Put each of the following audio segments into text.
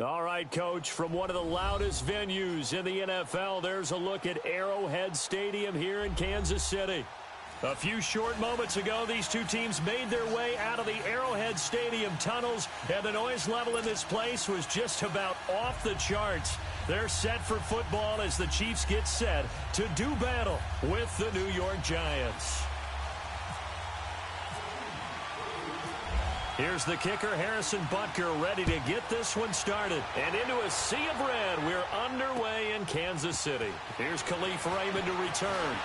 All right, Coach, from one of the loudest venues in the NFL, there's a look at Arrowhead Stadium here in Kansas City. A few short moments ago, these two teams made their way out of the Arrowhead Stadium tunnels, and the noise level in this place was just about off the charts. They're set for football as the Chiefs get set to do battle with the New York Giants. Here's the kicker, Harrison Butker, ready to get this one started. And into a sea of red, we're underway in Kansas City. Here's Khalif Raymond to return.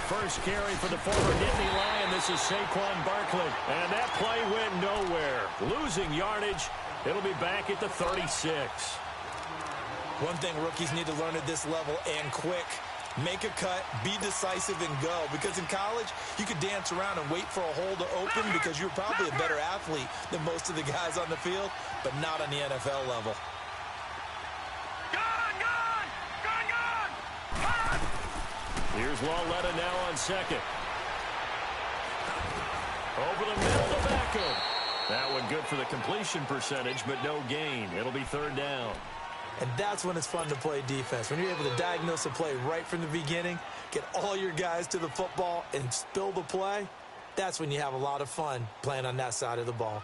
First carry for the former Nittany Lion. This is Saquon Barkley. And that play went nowhere. Losing yardage. It'll be back at the 36. One thing rookies need to learn at this level, and quick. Make a cut, be decisive, and go. Because in college, you could dance around and wait for a hole to open because you're probably a better athlete than most of the guys on the field, but not on the NFL level. Here's Lauletta now on second. Over the middle to Beckham. That one good for the completion percentage, but no gain. It'll be third down. And that's when it's fun to play defense. When you're able to diagnose a play right from the beginning, get all your guys to the football, and spill the play, that's when you have a lot of fun playing on that side of the ball.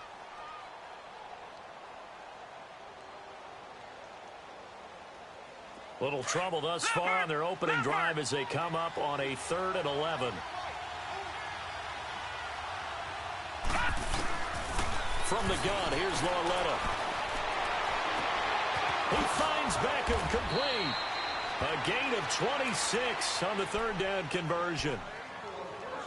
Little trouble thus far on their opening drive as they come up on a 3rd and 11. From the gun, here's Lauletta. He finds Beckham complete. A gain of 26 on the 3rd down conversion.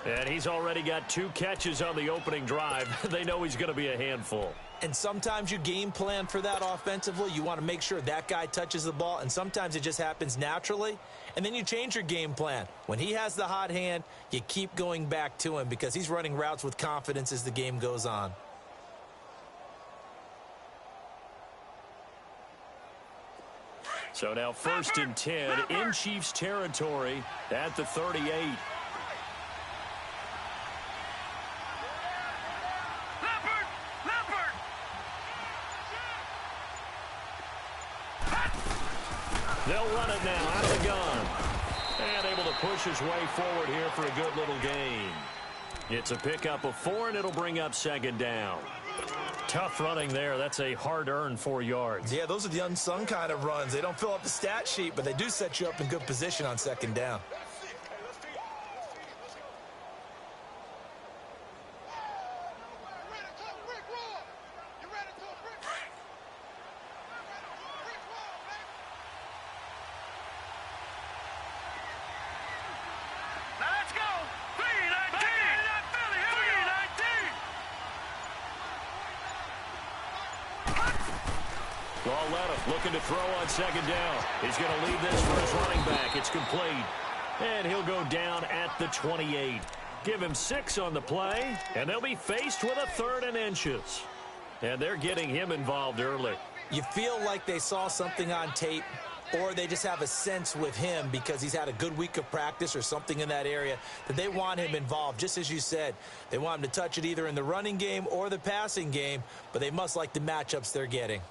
And he's already got 2 catches on the opening drive. They know he's going to be a handful. And sometimes you game plan for that offensively. You want to make sure that guy touches the ball, and sometimes it just happens naturally. And then you change your game plan. When he has the hot hand, you keep going back to him because he's running routes with confidence as the game goes on. So now 1st and 10 in Chiefs territory at the 38. They'll run it now out of the gun. And able to push his way forward here for a good little gain. It's a pickup of 4, and it'll bring up 2nd down. Tough running there. That's a hard-earned 4 yards. Yeah, those are the unsung kind of runs. They don't fill up the stat sheet, but they do set you up in good position on 2nd down. Looking to throw on 2nd down. He's going to leave this for his running back. It's complete. And he'll go down at the 28. Give him 6 on the play, and they'll be faced with a 3rd and inches. And they're getting him involved early. You feel like they saw something on tape, or they just have a sense with him because he's had a good week of practice or something in that area that they want him involved. Just as you said, they want him to touch it either in the running game or the passing game, but they must like the matchups they're getting.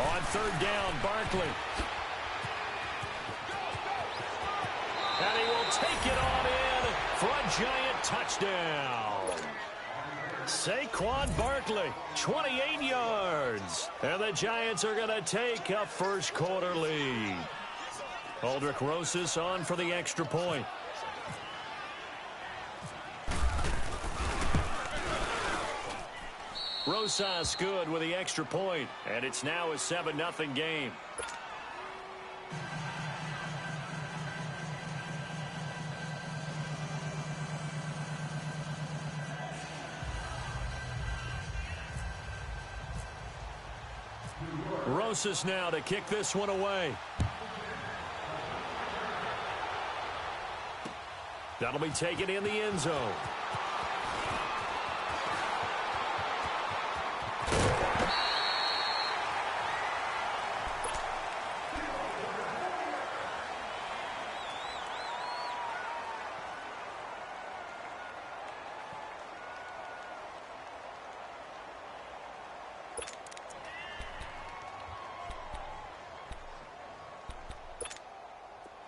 On 3rd down, Barkley. And he will take it on in for a giant touchdown. Saquon Barkley, 28 yards. And the Giants are going to take a 1st quarter lead. Aldrich Rosas on for the extra point. Rosas good with the extra point, and it's now a 7-0 game. Rosas now to kick this one away. That'll be taken in the end zone.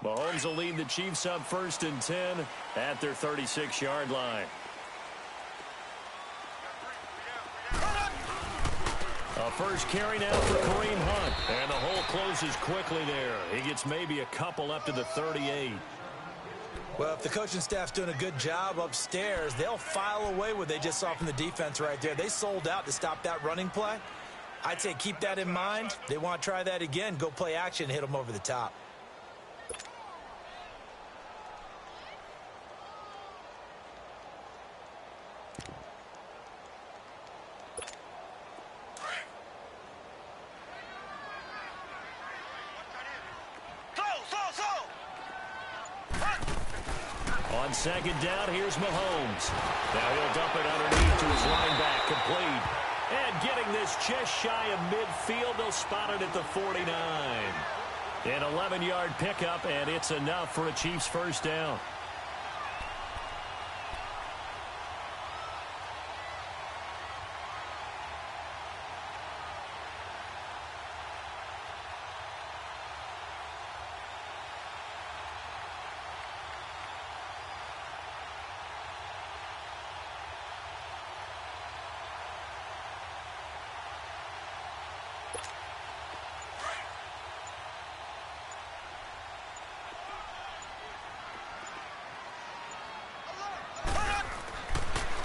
Mahomes will lead the Chiefs up 1st and 10 at their 36-yard line. A first carry now for Kareem Hunt. And the hole closes quickly there. He gets maybe a couple up to the 38. Well, if the coaching staff's doing a good job upstairs, they'll file away what they just saw from the defense right there. They sold out to stop that running play. I'd say keep that in mind. They want to try that again. Go play action and hit them over the top. On second down, here's Mahomes. Now he'll dump it underneath to his running back, complete. And getting this just shy of midfield, they'll spot it at the 49. An 11-yard pickup, and it's enough for a Chiefs first down.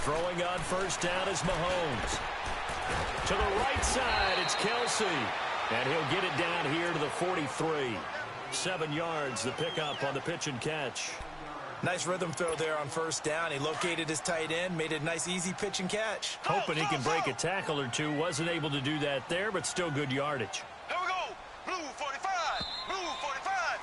Throwing on first down is Mahomes. To the right side, it's Kelsey. And he'll get it down here to the 43. 7 yards, the pickup on the pitch and catch. Nice rhythm throw there on first down. He located his tight end, made it a nice, easy pitch and catch. Hoping he can break a tackle or two. Wasn't able to do that there, but still good yardage. Here we go. Blue 45. Blue 45.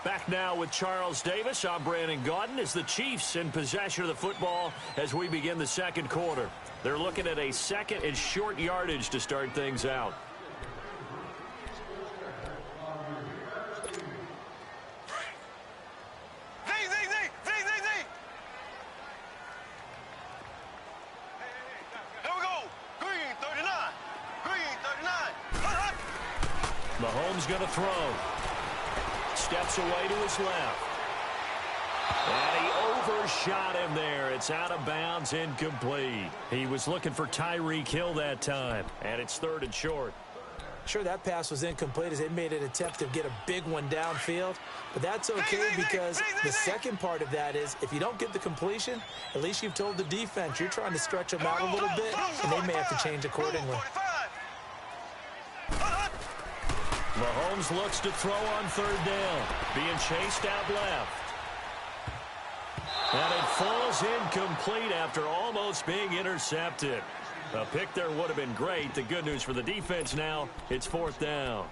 Back now with Charles Davis. I'm Brandon Gaudin as the Chiefs in possession of the football as we begin the second quarter. They're looking at a second and short yardage to start things out. Mahomes going to throw. Steps away to his left. And he overshot him there. It's out of bounds, incomplete. He was looking for Tyreek Hill that time, and it's 3rd and short. Sure, that pass was incomplete as they made an attempt to get a big one downfield, but that's okay because the second part of that is if you don't get the completion, at least you've told the defense you're trying to stretch them out a little bit, and they may have to change accordingly. Mahomes looks to throw on 3rd down, being chased out left. And it falls incomplete after almost being intercepted. A pick there would have been great. The good news for the defense now, it's 4th down.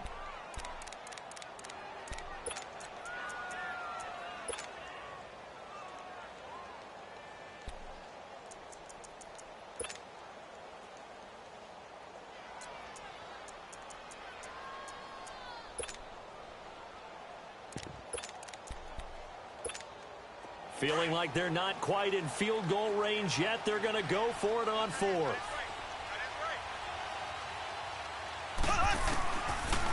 Feeling like they're not quite in field goal range yet. They're going to go for it on 4th.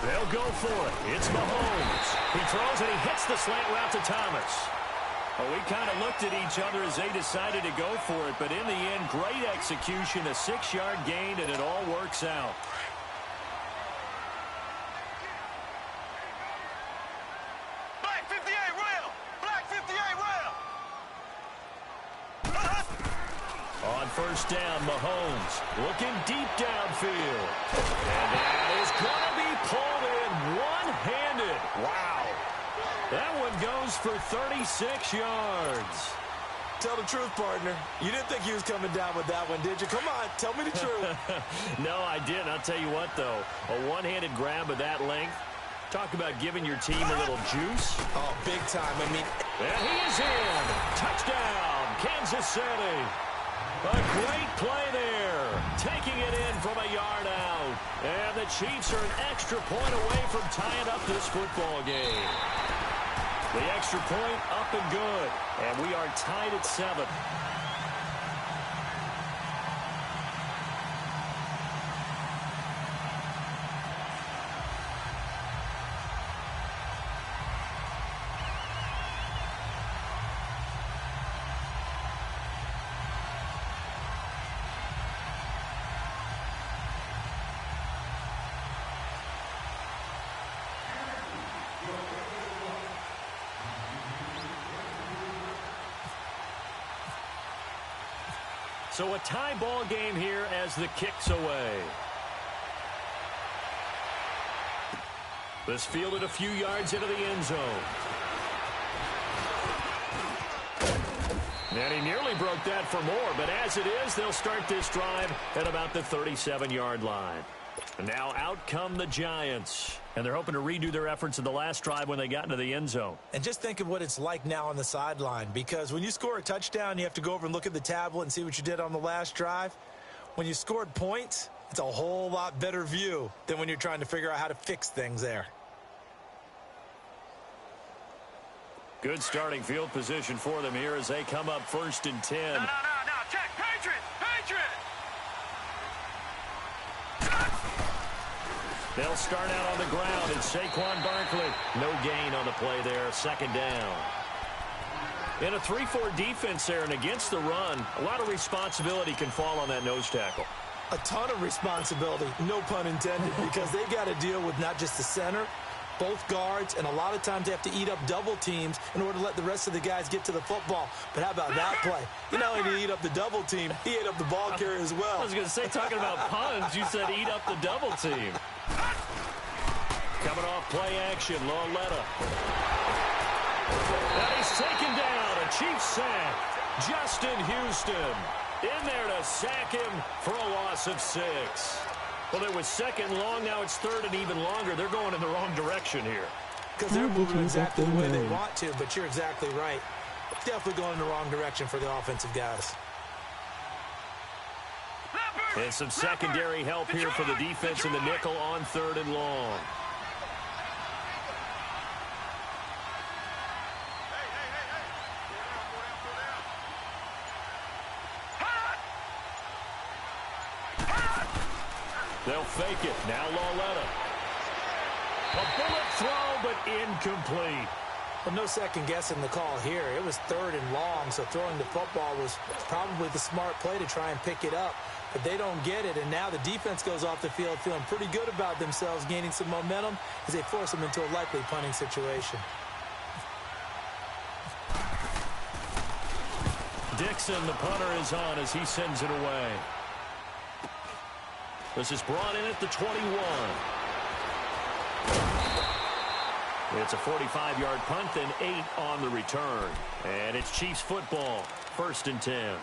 They'll go for it. It's Mahomes. He throws and he hits the slant route to Thomas. Well, we kind of looked at each other as they decided to go for it, but in the end, great execution, a 6-yard gain, and it all works out. Black 58 rail. Black 58 rail. On first down. Mahomes looking deep downfield. And that is going to be pulled in one-handed. Wow. That one goes for 36 yards. Tell the truth, partner. You didn't think he was coming down with that one, did you? Come on, tell me the truth. No, I didn't. I'll tell you what, though. A one-handed grab of that length. Talk about giving your team a little juice. Oh, big time. I mean, and he is in. Touchdown, Kansas City. A great play there. Taking it in from a yard out. And the Chiefs are an extra point away from tying up this football game. The extra point up and good. And we are tied at 7. So a tie ball game here as the kick's away. This fielded a few yards into the end zone. And he nearly broke that for more, but as it is, they'll start this drive at about the 37-yard line. And now out come the Giants. And they're hoping to redo their efforts in the last drive when they got into the end zone. And just think of what it's like now on the sideline, because when you score a touchdown, you have to go over and look at the tablet and see what you did on the last drive. When you scored points, it's a whole lot better view than when you're trying to figure out how to fix things there. Good starting field position for them here as they come up 1st and 10. No. Check. Patriot. They'll start out on the ground, and Saquon Barkley. No gain on the play there, 2nd down. In a 3-4 defense there and against the run, a lot of responsibility can fall on that nose tackle. A ton of responsibility, no pun intended, because they've got to deal with not just the center, both guards, and a lot of times they have to eat up double teams in order to let the rest of the guys get to the football. But how about that play? You not only did he eat up the double team, he ate up the ball carrier as well. I was going to say, talking about puns, you said eat up the double team. Coming off play action, Loletta. And he's taken down, a Chiefs sack. Justin Houston in there to sack him for a loss of 6. Well, it was 2nd long, now it's 3rd and even longer. They're going in the wrong direction here. Because they're moving exactly the way they want to, but you're exactly right. Definitely going in the wrong direction for the offensive guys. And some secondary help here for the defense in the nickel on 3rd and long. They'll fake it. Now Loletta. A bullet throw, but incomplete. Well, no second guessing the call here. It was 3rd and long, so throwing the football was probably the smart play to try and pick it up. But they don't get it, and now the defense goes off the field feeling pretty good about themselves, gaining some momentum as they force them into a likely punting situation. Dixon, the punter, is on as he sends it away. This is brought in at the 21. It's a 45-yard punt, then 8 on the return. And it's Chiefs football, 1st and 10.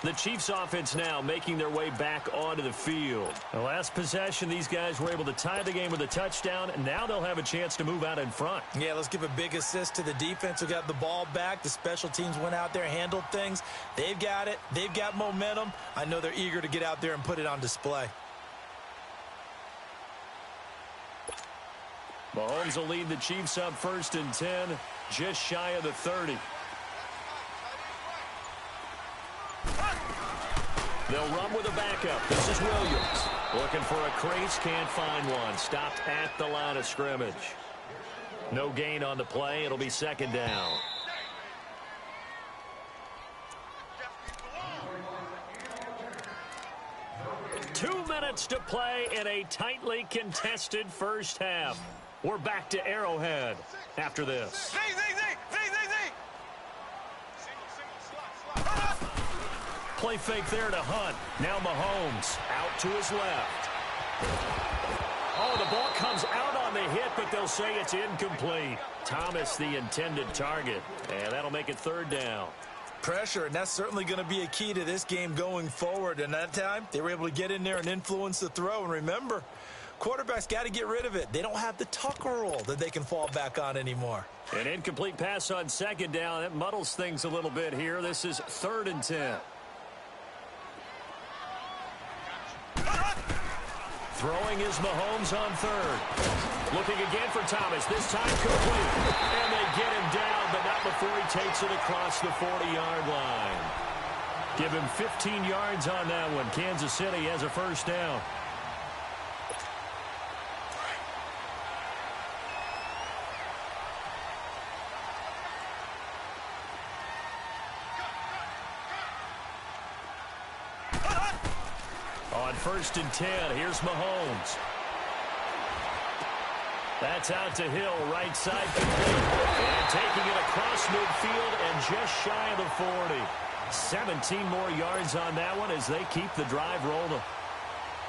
The Chiefs offense now making their way back onto the field. The last possession, these guys were able to tie the game with a touchdown, and now they'll have a chance to move out in front. Yeah, let's give a big assist to the defense who got the ball back. The special teams went out there, handled things. They've got it. They've got momentum. I know they're eager to get out there and put it on display. Mahomes will lead the Chiefs up 1st and 10, just shy of the 30. They'll run with a backup. This is Williams. Looking for a crease, can't find one. Stopped at the line of scrimmage. No gain on the play. It'll be 2nd down. Two minutes to play in a tightly contested first half. We're back to Arrowhead after this. play fake there to Hunt. Now Mahomes out to his left. Oh, the ball comes out on the hit, but they'll say it's incomplete. Thomas, the intended target, and that'll make it third down. Pressure, and that's certainly going to be a key to this game going forward. And that time, they were able to get in there and influence the throw. And remember, quarterbacks got to get rid of it. They don't have the tuck roll that they can fall back on anymore. An incomplete pass on second down. That muddles things a little bit here. This is 3rd and 10. Throwing is Mahomes on third. Looking again for Thomas. This time complete. And they get him down, but not before he takes it across the 40-yard line. Give him 15 yards on that one. Kansas City has a first down. On 1st and 10, here's Mahomes. That's out to Hill, right side complete. And taking it across midfield and just shy of the 40. 17 more yards on that one as they keep the drive rolling.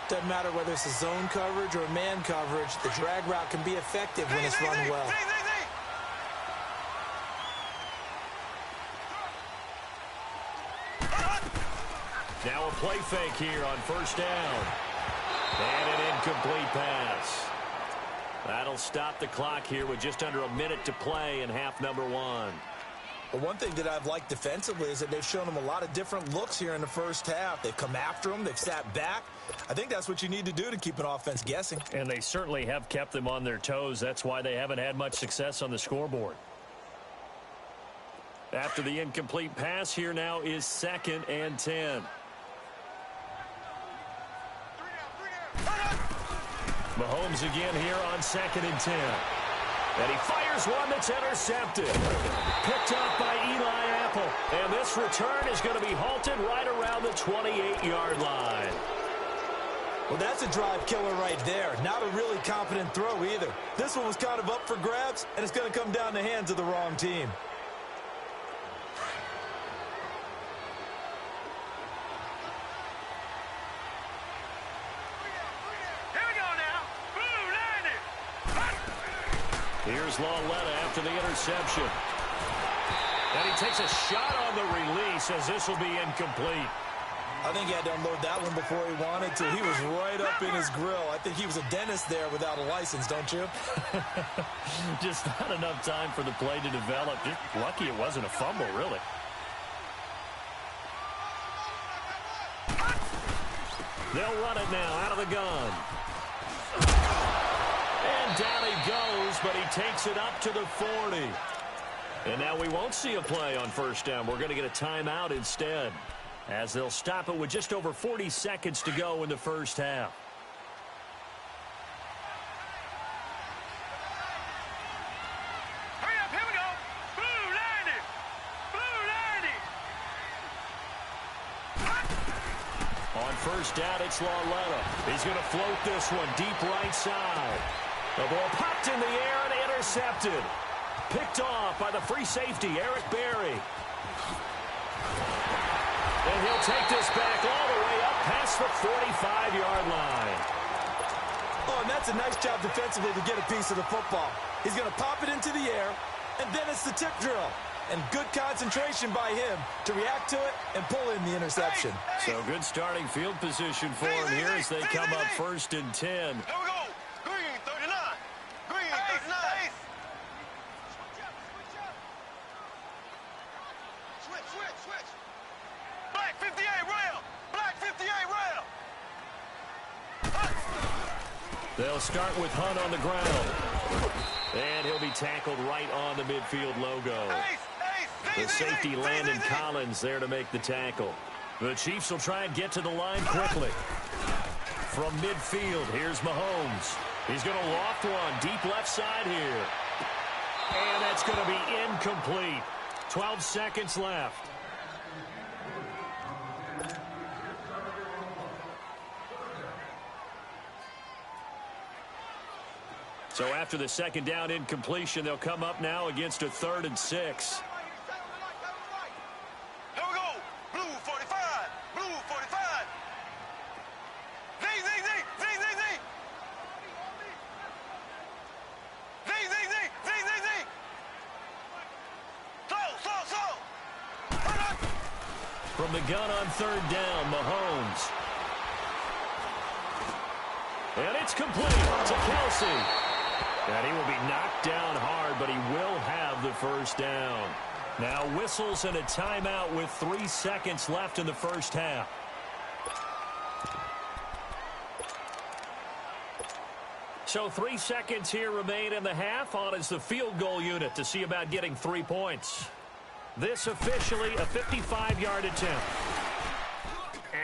Doesn't matter whether it's a zone coverage or man coverage, the drag route can be effective when it's run well. Now a play fake here on 1st down. And an incomplete pass. That'll stop the clock here with just under a minute to play in half number 1. But one thing that I've liked defensively is that they've shown them a lot of different looks here in the first half. They've come after them. They've sat back. I think that's what you need to do to keep an offense guessing. And they certainly have kept them on their toes. That's why they haven't had much success on the scoreboard. After the incomplete pass, here now is 2nd and 10. Mahomes again here on 2nd and 10. And he fires one that's intercepted. Picked up by Eli Apple. And this return is going to be halted right around the 28-yard line. Well, that's a drive killer right there. Not a really competent throw either. This one was kind of up for grabs, and it's going to come down the hands of the wrong team. Here's Lauletta after the interception. And he takes a shot on the release as this will be incomplete. I think he had to unload that one before he wanted to. He was right up in his grill. I think he was a dentist there without a license, don't you? Just not enough time for the play to develop. Just lucky it wasn't a fumble, really. They'll run it now out of the gun. And down he goes, but he takes it up to the 40. And now we won't see a play on 1st down. We're going to get a timeout instead, as they'll stop it with just over 40 seconds to go in the first half. Hurry up, here we go. Blue 90. Blue 90. On 1st down, it's Lauletta. He's going to float this one deep right side. The ball popped in the air and intercepted. Picked off by the free safety, Eric Berry. And he'll take this back all the way up past the 45-yard line. Oh, and that's a nice job defensively to get a piece of the football. He's going to pop it into the air, and then it's the tip drill. And good concentration by him to react to it and pull in the interception. So good starting field position for him here as they come up 1st and 10. Here we go. Green 39. Green 39. Switch. Black 58 rail. Black 58 rail. They'll start with Hunt on the ground. And he'll be tackled right on the midfield logo. The safety, Landon Collins, there to make the tackle. The Chiefs will try and get to the line quickly. From midfield, here's Mahomes. He's going to loft one deep left side here. And that's going to be incomplete. 12 seconds left. So after the 2nd down incompletion, they'll come up now against a 3rd and 6. Here we go. Blue 45. From the gun on third down, Mahomes. And it's complete to Kelsey. And he will be knocked down hard, but he will have the first down. Now whistles and a timeout with 3 seconds left in the first half. So 3 seconds here remain in the half. On is the field goal unit to see about getting 3 points. This officially a 55-yard attempt.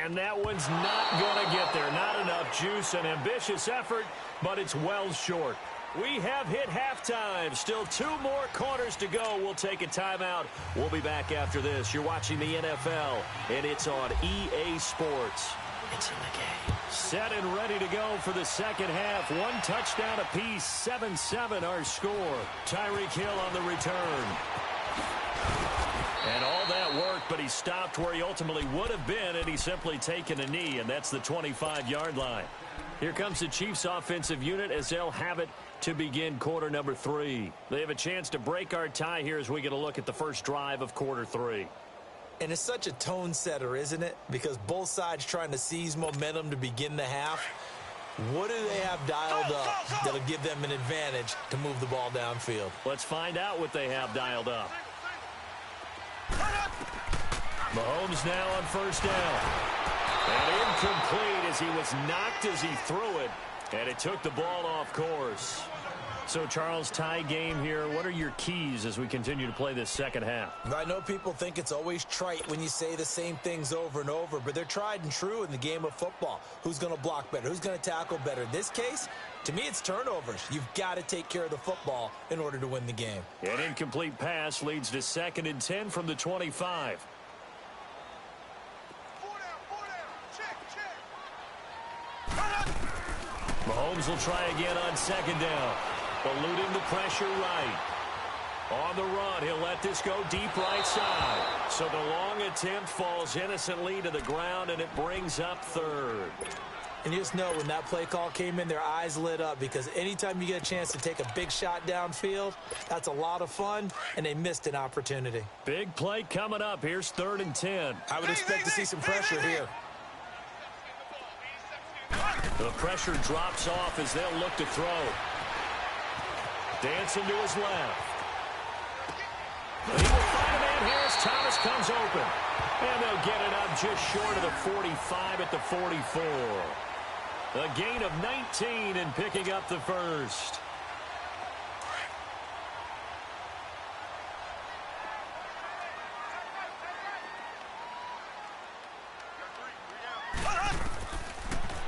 And that one's not going to get there. Not enough juice. An ambitious effort, but it's well short. We have hit halftime. Still 2 more quarters to go. We'll take a timeout. We'll be back after this. You're watching the NFL, and it's on EA Sports. It's in the game. Set and ready to go for the second half. 1 touchdown apiece. 7-7 our score. Tyreek Hill on the return. And all that worked, but he stopped where he ultimately would have been, and he's simply taken a knee, and that's the 25-yard line. Here comes the Chiefs offensive unit as they'll have it to begin quarter number 3. They have a chance to break our tie here as we get a look at the first drive of quarter 3. And it's such a tone setter, isn't it? Because both sides trying to seize momentum to begin the half. What do they have dialed up that'll give them an advantage to move the ball downfield? Let's find out what they have dialed up. Mahomes now on first down. And incomplete as he was knocked as he threw it. And it took the ball off course. So, Charles, tie game here. What are your keys as we continue to play this second half? I know people think it's always trite when you say the same things over and over, but they're tried and true in the game of football. Who's going to block better? Who's going to tackle better? In this case, to me, it's turnovers. You've got to take care of the football in order to win the game. An incomplete pass leads to 2nd and 10 from the 25. Mahomes will try again on 2nd down. Eluding the pressure right. On the run, he'll let this go deep right side. So the long attempt falls innocently to the ground, and it brings up 3rd. And you just know when that play call came in, their eyes lit up, because anytime you get a chance to take a big shot downfield, that's a lot of fun, and they missed an opportunity. Big play coming up. Here's 3rd and 10. I would expect to see some pressure here. The pressure drops off as they'll look to throw. Dancing to his left. But he will find a man here as Thomas comes open. And they'll get it up just short of the 45 at the 44. A gain of 19 and picking up the first.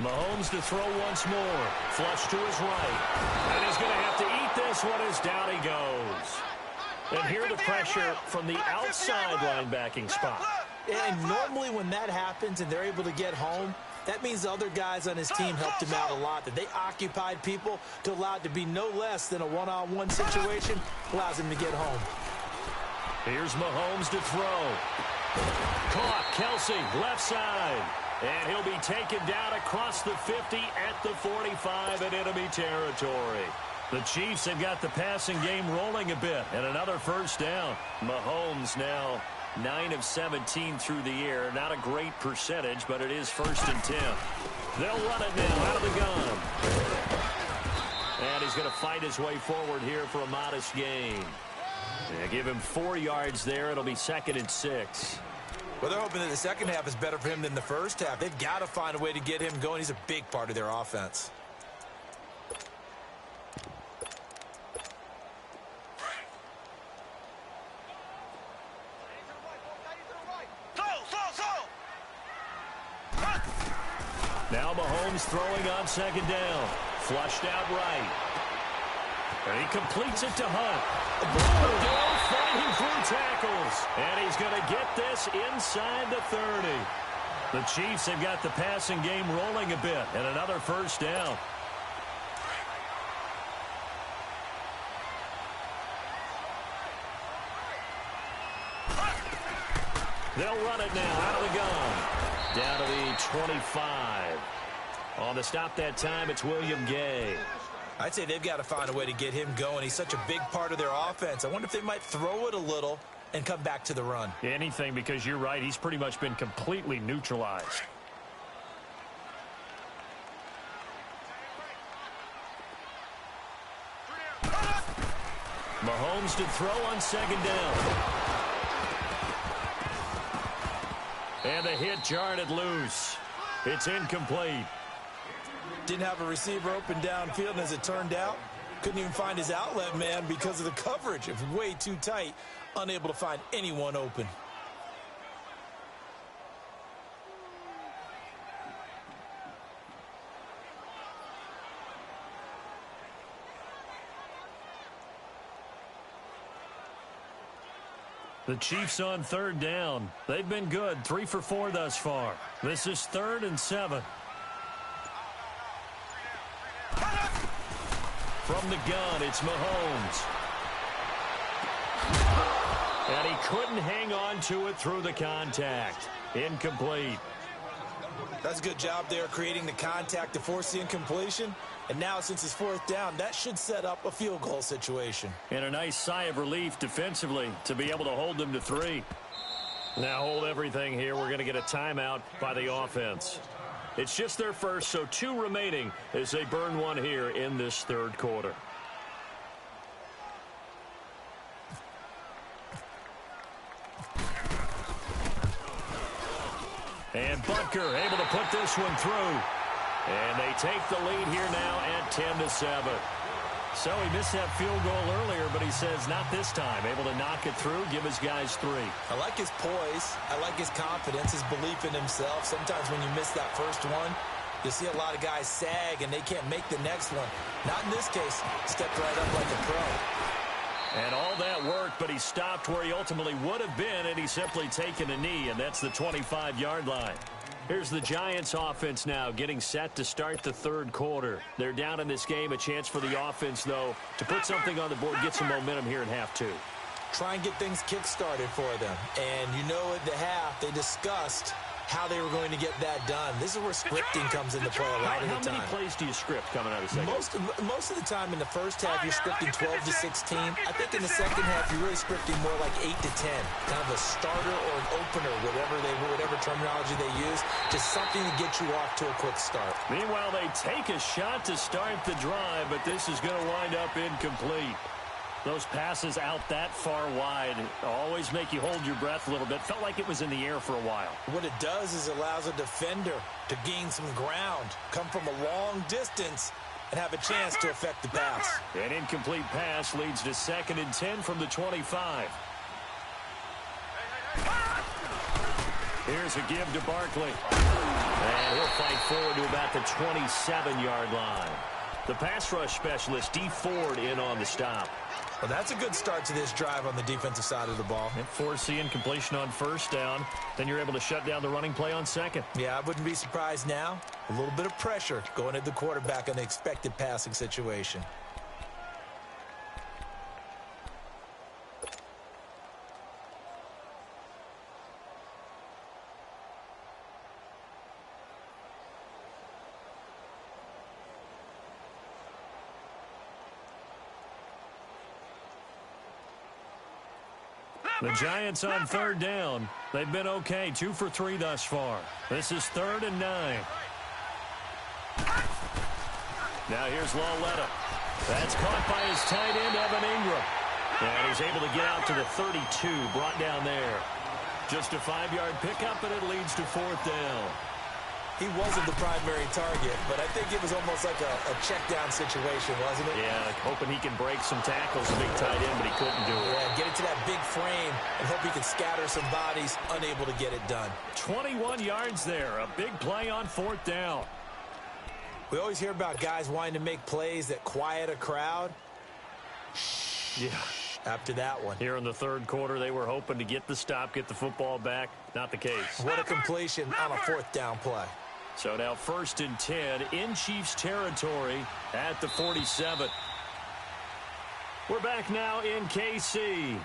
Mahomes to throw once more. Flush to his right. And he's going to have to eat this one as down he goes. And here the pressure from the outside linebacking spot. And normally when that happens and they're able to get home, that means the other guys on his team helped him out a lot. That they occupied people to allow it to be no less than a one-on-one situation allows him to get home. Here's Mahomes to throw. Caught. Kelsey, left side. And he'll be taken down across the 50 at the 45 in enemy territory. The Chiefs have got the passing game rolling a bit, and another first down. Mahomes now 9 of 17 through the air. Not a great percentage, but it is 1st and 10. They'll run it now out of the gun. And he's going to fight his way forward here for a modest gain. They give him 4 yards there. It'll be 2nd and 6. Well, they're hoping that the second half is better for him than the first half. They've got to find a way to get him going. He's a big part of their offense. Now Mahomes throwing on 2nd down. Flushed out right. And he completes it to Hunt. Fighting through tackles. And he's going to get this inside the 30. The Chiefs have got the passing game rolling a bit. And another first down. They'll run it now out of the gun. Down to the 25. On the stop that time, it's William Gay. I'd say they've got to find a way to get him going. He's such a big part of their offense. I wonder if they might throw it a little and come back to the run. Anything, because you're right. He's pretty much been completely neutralized. Mahomes to throw on second down. And the hit jarred it loose. It's incomplete. Didn't have a receiver open downfield, and as it turned out, couldn't even find his outlet man because of the coverage. It was way too tight, unable to find anyone open. The Chiefs on third down. They've been good, 3 for 4 thus far. This is 3rd and 7. From the gun, it's Mahomes. And he couldn't hang on to it through the contact. Incomplete. That's a good job there creating the contact to force the incompletion. And now, since it's 4th down, that should set up a field goal situation. And a nice sigh of relief defensively to be able to hold them to 3. Now hold everything here. We're going to get a timeout by the offense. It's just their first, so 2 remaining as they burn one here in this 3rd quarter. And Butker able to put this one through. And they take the lead here now at 10-7. So he missed that field goal earlier, but he says not this time. Able to knock it through, give his guys 3. I like his poise. I like his confidence, his belief in himself. Sometimes when you miss that first one, you see a lot of guys sag and they can't make the next one. Not in this case. Stepped right up like a pro. And all that work, but he stopped where he ultimately would have been, and he's simply taken a knee, and that's the 25-yard line. Here's the Giants offense now getting set to start the 3rd quarter. They're down in this game. A chance for the offense, though, to put something on the board, get some momentum here in half 2. Try and get things kick-started for them. And you know at the half, they discussed how they were going to get that done. This is where scripting comes into play a lot of the time. How many plays do you script coming out of the second? Most of the time in the first half, you're scripting 12 to 16. I think in the second half, you're really scripting more like 8 to 10. Kind of a starter or an opener, whatever terminology they use. Just something to get you off to a quick start. Meanwhile, they take a shot to start the drive, but this is going to wind up incomplete. Those passes out that far wide always make you hold your breath a little bit. Felt like it was in the air for a while. What it does is it allows a defender to gain some ground, come from a long distance, and have a chance to affect the pass. An incomplete pass leads to 2nd and 10 from the 25. Here's a give to Barkley. And he'll fight forward to about the 27-yard line. The pass rush specialist, D. Ford, in on the stop. Well, that's a good start to this drive on the defensive side of the ball. And force the incompletion on 1st down. Then you're able to shut down the running play on 2nd. Yeah, I wouldn't be surprised now. A little bit of pressure going at the quarterback in the expected passing situation. The Giants on 3rd down. They've been okay, 2 for 3 thus far. This is 3rd and 9. Now here's Lauletta. That's caught by his tight end, Evan Ingram. And he's able to get out to the 32, brought down there. Just a 5-yard pickup, and it leads to 4th down. He wasn't the primary target, but I think it was almost like a check-down situation, wasn't it? Yeah, hoping he can break some tackles, big tight end, but he couldn't do it. Yeah, get it to that big frame and hope he can scatter some bodies, unable to get it done. 21 yards there, a big play on 4th down. We always hear about guys wanting to make plays that quiet a crowd. Yeah. After that one. Here in the 3rd quarter, they were hoping to get the stop, get the football back. Not the case. What a completion on a 4th down play. So now 1st and 10 in Chiefs territory at the 47. We're back now in KC.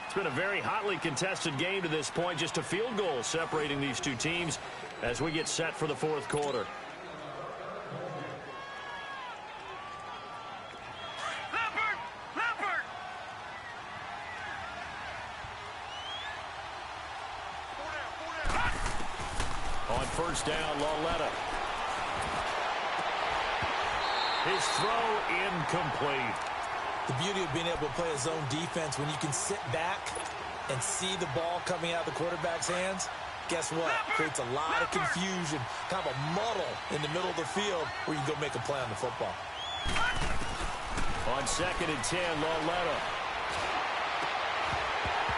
It's been a very hotly contested game to this point. Just a field goal separating these two teams as we get set for the 4th quarter. first down. Lauletta. His throw incomplete. The beauty of being able to play a zone defense when you can sit back and see the ball coming out of the quarterback's hands, guess what? Creates a lot of confusion, kind of a muddle in the middle of the field where you can go make a play on the football. On 2nd and 10, Lauletta.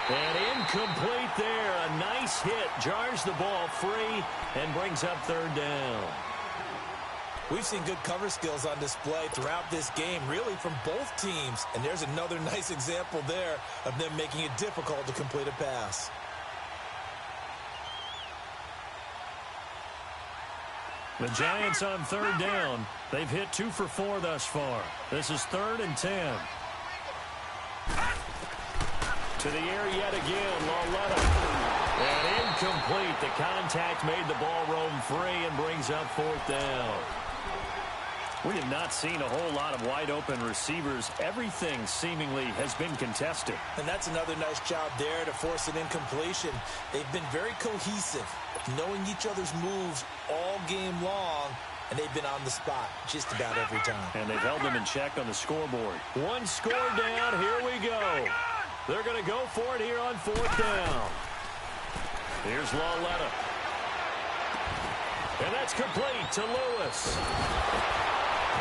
And incomplete there. A nice hit. Jars the ball free and brings up 3rd down. We've seen good cover skills on display throughout this game, really from both teams. And there's another nice example there of them making it difficult to complete a pass. The Giants on 3rd down. They've hit 2 for 4 thus far. This is 3rd and 10. To the air yet again, Lauletta. And incomplete. The contact made the ball roam free and brings up 4th down. We have not seen a whole lot of wide-open receivers. Everything seemingly has been contested. And that's another nice job there to force an incompletion. They've been very cohesive, knowing each other's moves all game long, and they've been on the spot just about every time. And they've held them in check on the scoreboard. 1 score down. Here we go. They're going to go for it here on 4th down. Here's Lauletta. And that's complete to Lewis.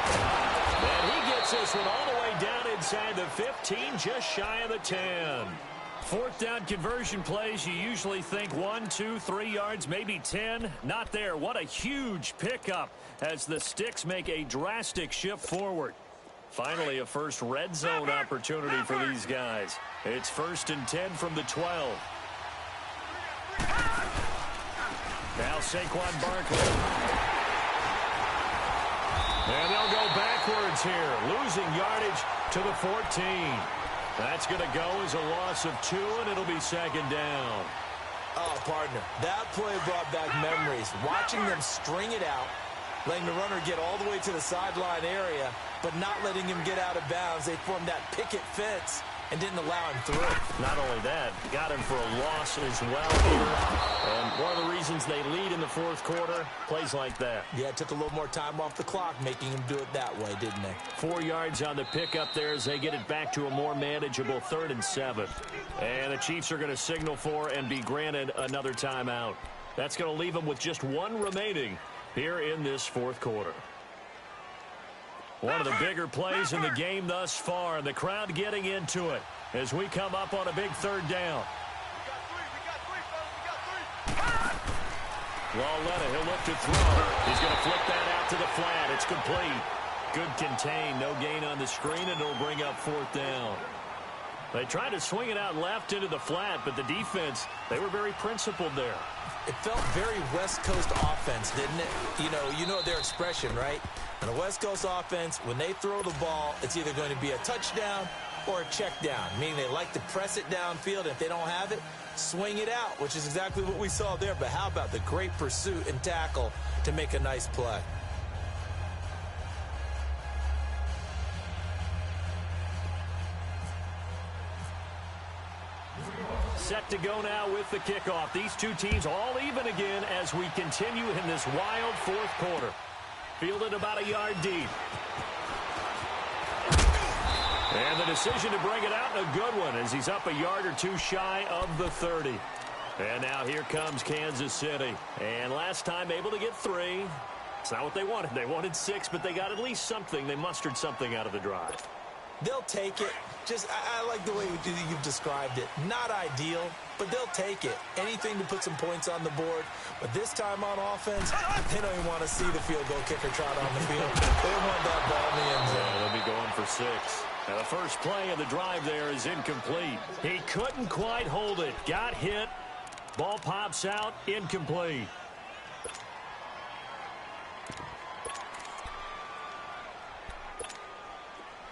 And he gets this one all the way down inside the 15, just shy of the 10. 4th down conversion plays, you usually think 1, 2, 3 yards, maybe 10. Not there. What a huge pickup as the Sticks make a drastic shift forward. Finally, a first red zone opportunity for these guys. It's 1st and 10 from the 12. Now Saquon Barkley. And they'll go backwards here, losing yardage to the 14. That's going to go as a loss of 2, and it'll be 2nd down. Oh, partner, that play brought back memories. Watching them string it out, letting the runner get all the way to the sideline area, but not letting him get out of bounds. They formed that picket fence and didn't allow him through. Not only that, got him for a loss as well here. And one of the reasons they lead in the 4th quarter, plays like that. Yeah, it took a little more time off the clock, making him do it that way, didn't they? 4 yards on the pickup there as they get it back to a more manageable 3rd and 7. And the Chiefs are going to signal for and be granted another timeout. That's going to leave them with just 1 remaining here in this 4th quarter. One of the bigger plays in the game thus far, and the crowd getting into it as we come up on a big 3rd down. Lauletta, he'll look to throw. He's going to flip that out to the flat. It's complete. Good contain, no gain on the screen, and it'll bring up 4th down. They tried to swing it out left into the flat, but the defense, they were very principled there. It felt very West Coast offense, didn't it? You know their expression, right? On a West Coast offense, when they throw the ball, it's either going to be a touchdown or a check down, meaning they like to press it downfield. If they don't have it, swing it out, which is exactly what we saw there. But how about the great pursuit and tackle to make a nice play? Set to go now with the kickoff. These two teams all even again as we continue in this wild 4th quarter. Fielded about a yard deep. And the decision to bring it out, a good one, as he's up a yard or 2 shy of the 30. And now here comes Kansas City. And last time able to get 3. It's not what they wanted. They wanted 6, but they got at least something. They mustered something out of the drive. They'll take it. I like the way you've described it. Not ideal, but they'll take it. Anything to put some points on the board. But this time on offense, they don't even want to see the field goal kicker trot on the field. They want that ball in the end zone. Yeah, they'll be going for 6. Now the first play of the drive there is incomplete. He couldn't quite hold it. Got hit. Ball pops out. Incomplete.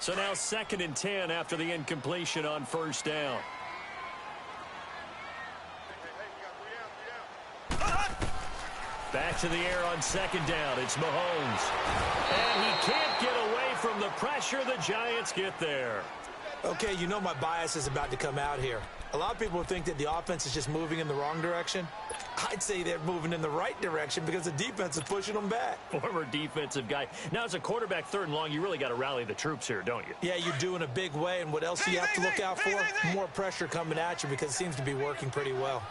So now 2nd and 10 after the incompletion on 1st down. Back to the air on 2nd down. It's Mahomes. And he can't get away from the pressure. The Giants get there. Okay, you know my bias is about to come out here. A lot of people think that the offense is just moving in the wrong direction. I'd say they're moving in the right direction because the defense is pushing them back. Former defensive guy. Now, as a quarterback, 3rd and long, you really got to rally the troops here, don't you? Yeah, you do in a big way. And what else do you have to look out for? More pressure coming at you because it seems to be working pretty well.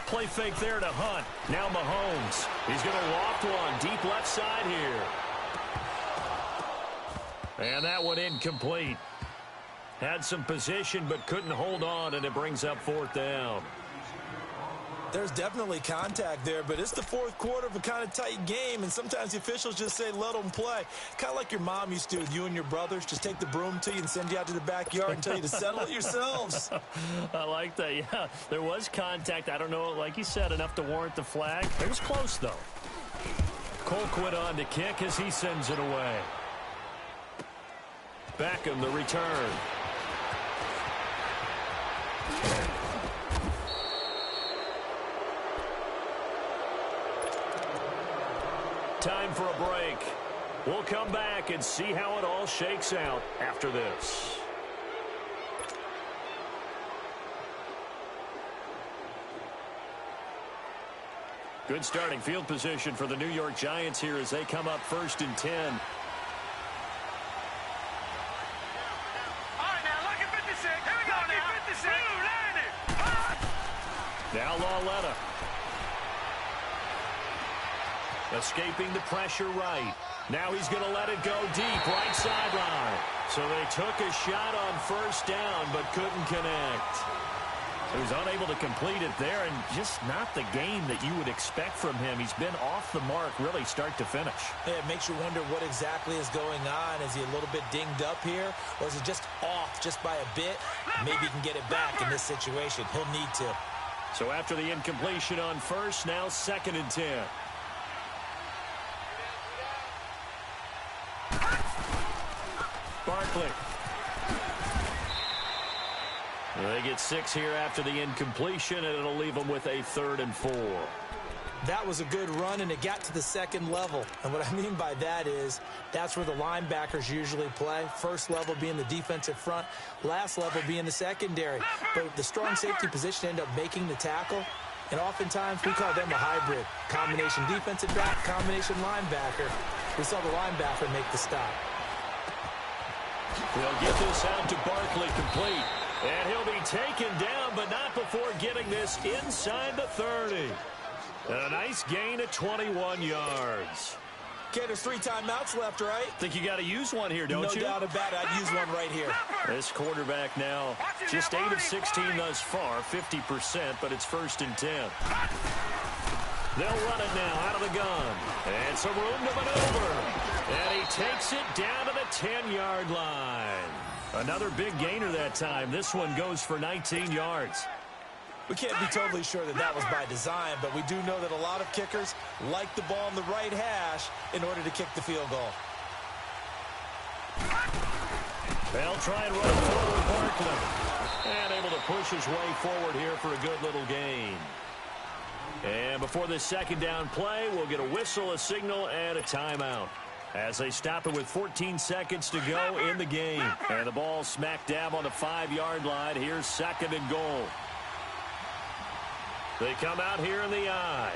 Play fake there to Hunt. Now Mahomes. He's going to loft one deep left side here. And that one incomplete. Had some position but couldn't hold on, and it brings up 4th down. There's definitely contact there, but it's the 4th quarter of a kind of tight game, and sometimes the officials just say let them play. Kind of like your mom used to with you and your brothers. Just take the broom to you and send you out to the backyard and tell you to settle it yourselves. I like that, yeah. There was contact. I don't know, like you said, enough to warrant the flag. It was close, though. Colquitt on to kick as he sends it away. Beckham, the return. Time for a break. We'll come back and see how it all shakes out after this. Good starting field position for the New York Giants here as they come up 1st and 10. Now Lauletta. Escaping the pressure right. Now he's going to let it go deep, right sideline. So they took a shot on 1st down, but couldn't connect. He was unable to complete it there, and just not the game that you would expect from him. He's been off the mark, really, start to finish. Yeah, it makes you wonder what exactly is going on. Is he a little bit dinged up here, or is it just off just by a bit? Maybe he can get it back in this situation. He'll need to. So after the incompletion on 1st, now 2nd and 10. Barkley. They get 6 here after the incompletion, and it'll leave them with a 3rd and 4. That was a good run, and it got to the 2nd level. And what I mean by that is that's where the linebackers usually play. First level being the defensive front, last level being the secondary. But the strong safety position ended up making the tackle, and oftentimes we call them a hybrid. Combination defensive back, combination linebacker. We saw the linebacker make the stop. They'll get this out to Barkley complete. And he'll be taken down, but not before getting this inside the 30. A nice gain of 21 yards. Okay, there's 3 timeouts left, right? Think you got to use one here, don't you? No doubt about it. I'd use one right here. This quarterback now just 8 of 16 thus far, 50%, but it's 1st and 10. They'll run it now out of the gun. And some room to maneuver. And he takes it down to the 10-yard line. Another big gainer that time. This one goes for 19 yards. We can't be totally sure that that was by design, but we do know that a lot of kickers like the ball in the right hash in order to kick the field goal. They'll try and run it forward, Barkley. And able to push his way forward here for a good little gain. And before this 2nd down play, we'll get a whistle, a signal, and a timeout. As they stop it with 14 seconds to go in the game. And the ball smack dab on the 5-yard line. Here's 2nd and goal. They come out here in the I.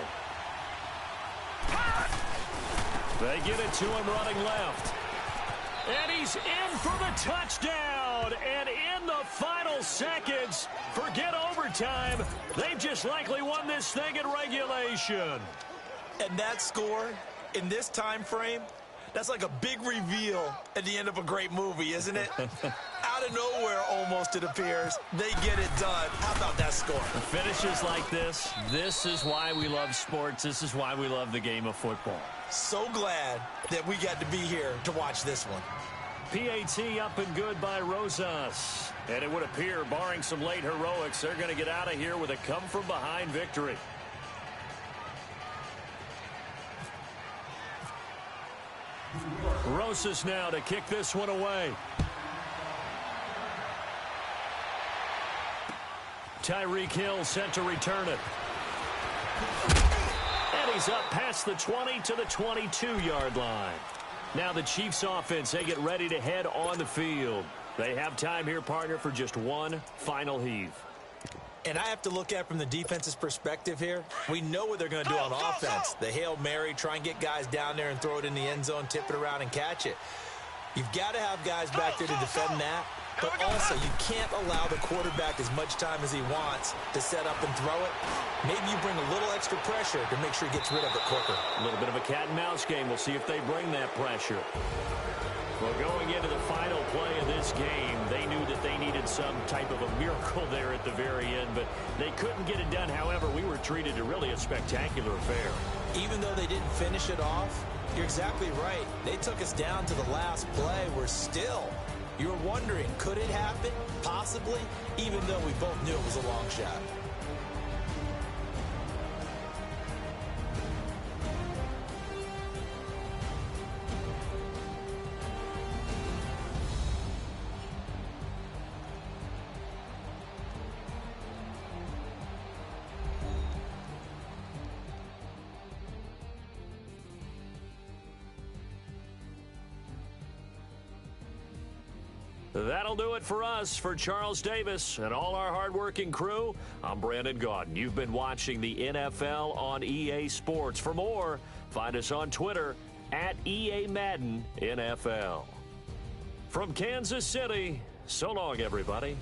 They get it to him running left. And he's in for the touchdown. And in the final seconds, forget overtime. They've just likely won this thing in regulation. And that score in this time frame, that's like a big reveal at the end of a great movie, isn't it? Out of nowhere, almost, it appears. They get it done. How about that score? Finishes like this. This is why we love sports. This is why we love the game of football. So glad that we got to be here to watch this one. PAT up and good by Rosas. And it would appear, barring some late heroics, they're going to get out of here with a come-from-behind victory. Rosas now to kick this one away. Tyreek Hill sent to return it. And he's up past the 20 to the 22-yard line. Now the Chiefs offense, they get ready to head on the field. They have time here, partner, for just one final heave. And I have to look at it from the defense's perspective here. We know what they're going to do on offense. The Hail Mary, try and get guys down there and throw it in the end zone, tip it around and catch it. You've got to have guys back there to defend that. But also, you can't allow the quarterback as much time as he wants to set up and throw it. Maybe you bring a little extra pressure to make sure he gets rid of it quicker. A little bit of a cat and mouse game. We'll see if they bring that pressure. Well, going into the final play of this game, they knew that they needed some type of a miracle there at the very end, but they couldn't get it done. However, we were treated to really a spectacular affair. Even though they didn't finish it off, you're exactly right. They took us down to the last play. We're still, you're wondering, could it happen? Possibly, even though we both knew it was a long shot. That'll do it for us. For Charles Davis and all our hardworking crew, I'm Brandon Gaudin. You've been watching the NFL on EA Sports. For more, find us on Twitter at EA Madden NFL. From Kansas City, so long, everybody.